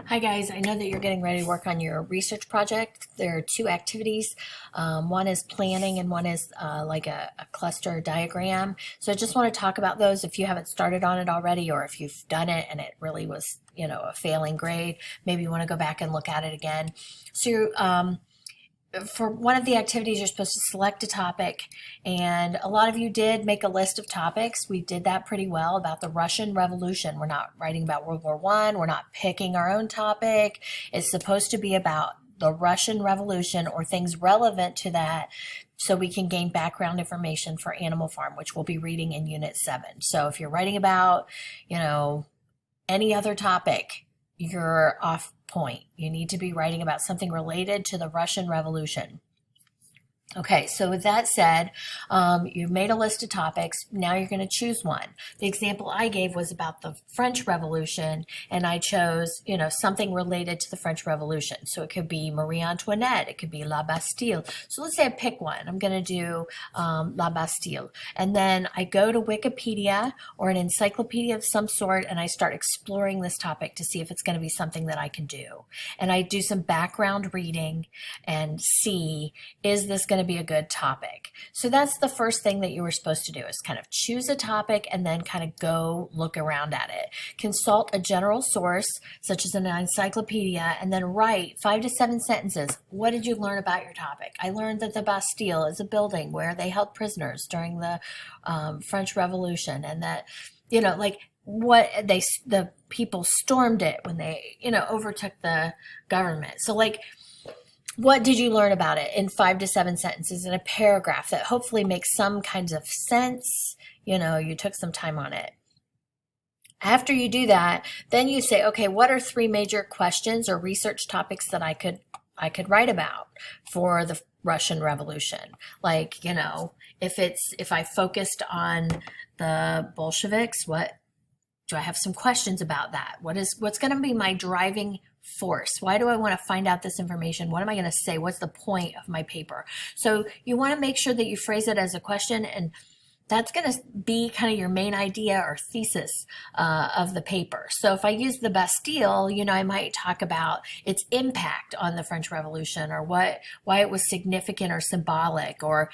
Hi guys, I know that you're getting ready to work on your research project. There are two activities. One is planning and one is like a cluster diagram. So I just want to talk about those if you haven't started on it already, or if you've done it and it really was, a failing grade. Maybe you want to go back and look at it again. So for one of the activities, you're supposed to select a topic, and a lot of you did make a list of topics. We did that pretty well about the Russian Revolution. We're not writing about World War I. We're not picking our own topic. It's supposed to be about the Russian Revolution or things relevant to that, so we can gain background information for Animal Farm, which we'll be reading in Unit 7. So if you're writing about, any other topic, you're off point. You need to be writing about something related to the Russian Revolution. Okay, so with that said, you've made a list of topics. Now you're going to choose one. The example I gave was about the French Revolution, and I chose, something related to the French Revolution. So it could be Marie Antoinette, it could be La Bastille. So let's say I pick one. I'm going to do La Bastille. And then I go to Wikipedia or an encyclopedia of some sort, and I start exploring this topic to see if it's going to be something that I can do. And I do some background reading and see, is this going to be a good topic? So that's the first thing that you were supposed to do, is kind of choose a topic and then kind of go look around at it. Consult a general source such as an encyclopedia, and then write 5 to 7 sentences. What did you learn about your topic? I learned that the Bastille is a building where they held prisoners during the French Revolution, and that, the people stormed it when they, overtook the government. So what did you learn about it in 5 to 7 sentences in a paragraph that hopefully makes some kinds of sense? You took some time on it. After you do that, then you say, okay, what are 3 major questions or research topics that I could write about for the Russian Revolution? If I focused on the Bolsheviks, what do I have some questions about that? What's going to be my driving force? Why do I want to find out this information? What am I going to say? What's the point of my paper? So you want to make sure that you phrase it as a question, and that's going to be kind of your main idea or thesis of the paper. So if I use the Bastille, I might talk about its impact on the French Revolution, or why it was significant or symbolic, or,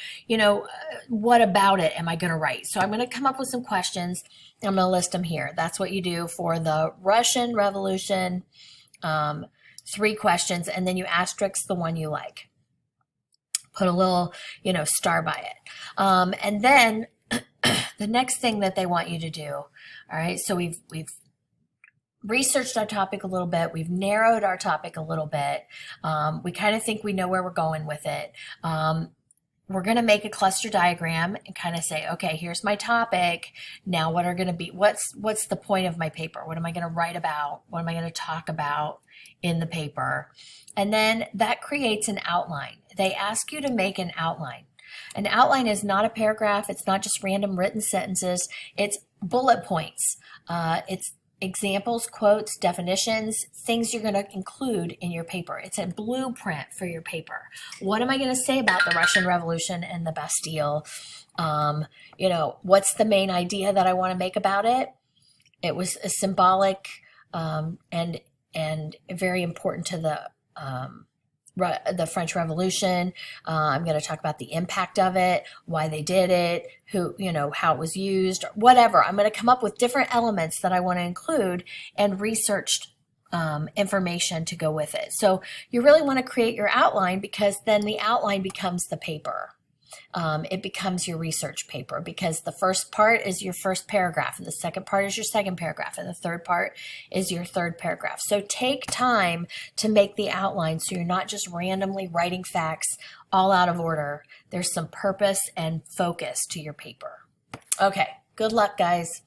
what about it am I going to write? So I'm going to come up with some questions. I'm going to list them here. That's what you do for the Russian Revolution. 3 questions, and then you asterisk the one you like. Put a little, star by it. And then the next thing that they want you to do, all right, so we've researched our topic a little bit. We've narrowed our topic a little bit. We kind of think we know where we're going with it. We're going to make a cluster diagram and kind of say, okay, here's my topic. Now what are going to be, what's the point of my paper? What am I going to write about? What am I going to talk about in the paper? And then that creates an outline. They ask you to make an outline. An outline is not a paragraph. It's not just random written sentences. It's bullet points. It's examples, quotes, definitions, things you're going to include in your paper. It's a blueprint for your paper. What am I going to say about the Russian Revolution and the Bastille? What's the main idea that I want to make about it? It was a symbolic and very important to the French Revolution. I'm going to talk about the impact of it, why they did it, how it was used, whatever. I'm going to come up with different elements that I want to include and researched information to go with it. So you really want to create your outline, because then the outline becomes the paper. It becomes your research paper, because the first part is your first paragraph, and the second part is your second paragraph, and the third part is your third paragraph. So take time to make the outline, so you're not just randomly writing facts all out of order. There's some purpose and focus to your paper. Okay, good luck, guys.